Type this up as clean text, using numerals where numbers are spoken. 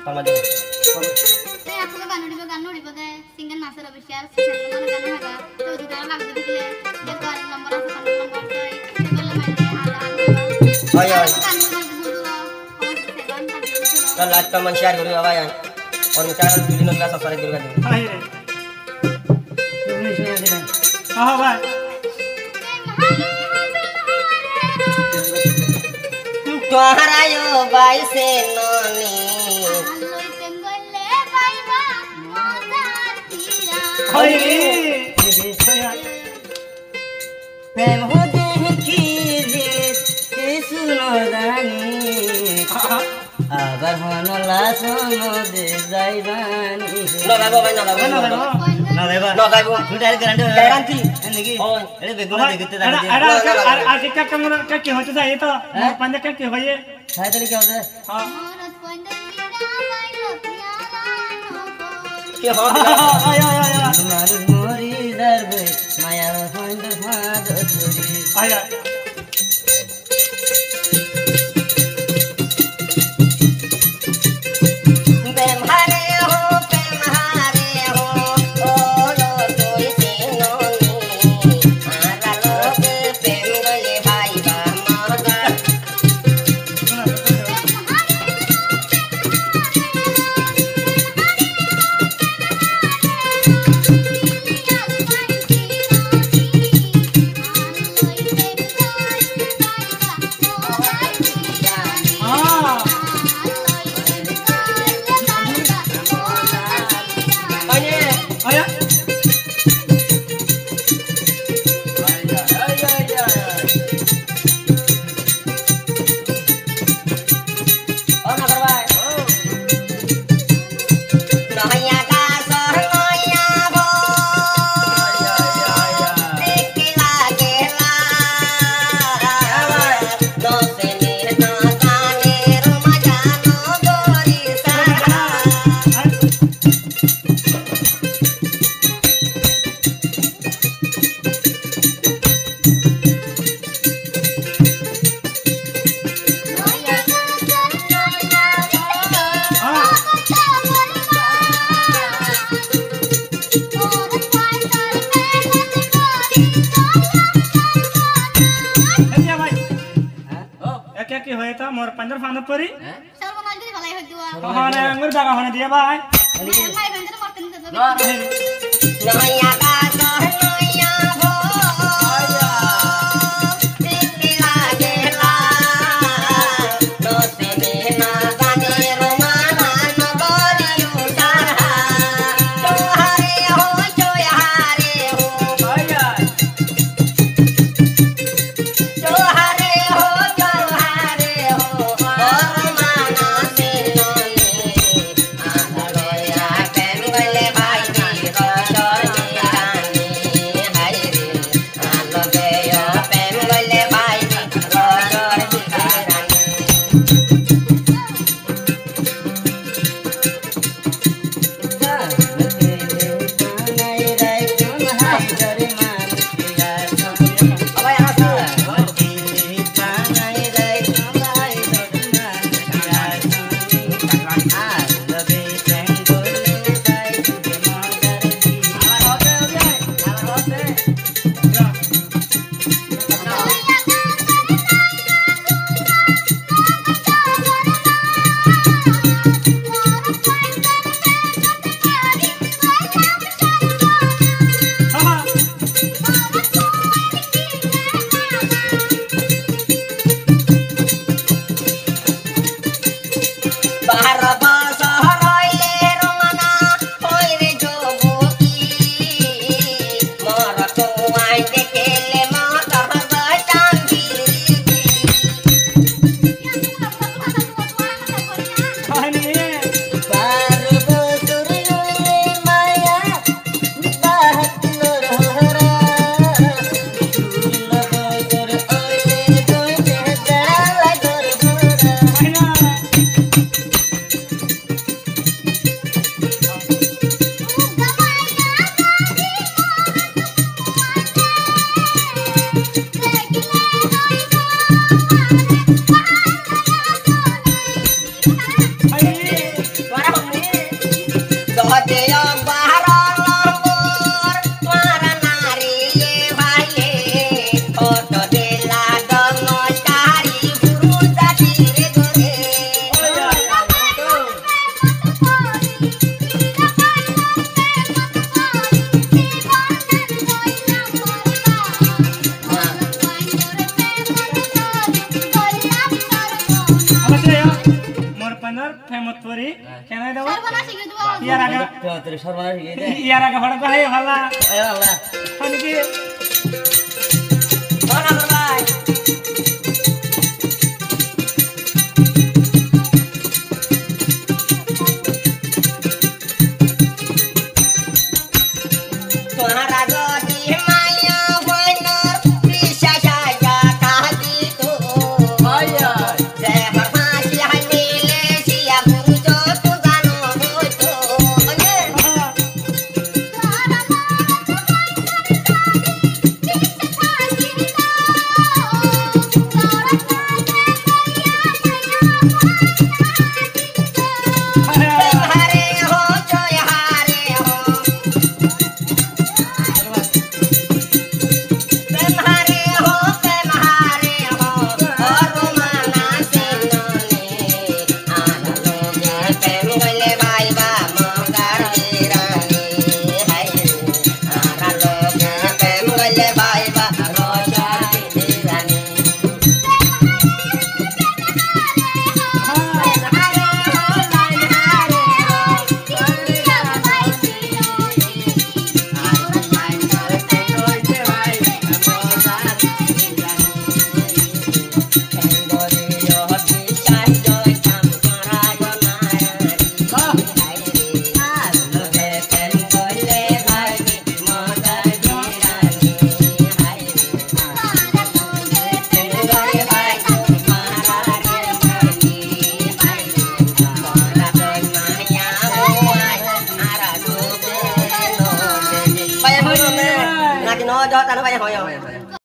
Sama dia. Saya aku ganon di pada singan nasir abisar sih mana ganon ada tuh di dalam lagi dikile dia kalau nomor aku kan nomor saya itu kalau main ada Oh iya. kan Kalau ada teman share guru apa ya? Orang share video nggak subscribe guru kan? Hai re. Ini saya ada. Ah bhai. Tuara yo bai se noni. Hai. Prem ho dekhi je suno dani. Abar hono lasono de jaibani. No gaibo bhai no gaibo. Na deba. No gaibo. Gutar garanti. Garanti. Endiki. Oh. Ele beguna dekte ada. आज क्या कमरा क्या की होता है तो पंजा क्या की होये Saya tadi क्या होता है? हां क्या हो? आया आया मारू मोरी दरबे माया फंद फाद छोरी. आया प्रेम हारे हो ओ लो तोई से नोनी आरा लोग प्रेम गले भाई बा मगा. हां आया क्या की होये था मोर पंजर फांद परी हां ने अंगुर जागा होने दिया भाई Bye. হেমত পরি কেন দেব সর্বনাশ শিখে দেবো ইয়ার আগে তোর সর্বনাশ হয়ে যায় ইয়ার আগে ভাড়া ভাই ভালা এই আল্লাহ কি বলা ভাই তোরা যদি মায়া হইল কৃষা সাজা কাহি তো আয়া যে হরমাসি হাই মিলে সিয়া গুরু যত গানো হইতো হারে হো জয় হারে হো প্রেম হারে হো রোমানা সিননে আনা লোগে প্রেম গলে ভাইবা মগার বিরানি হাই আনা লোগে প্রেম গলে ভাইবা মগার biryani Nó cho ta nó bay hồi rồi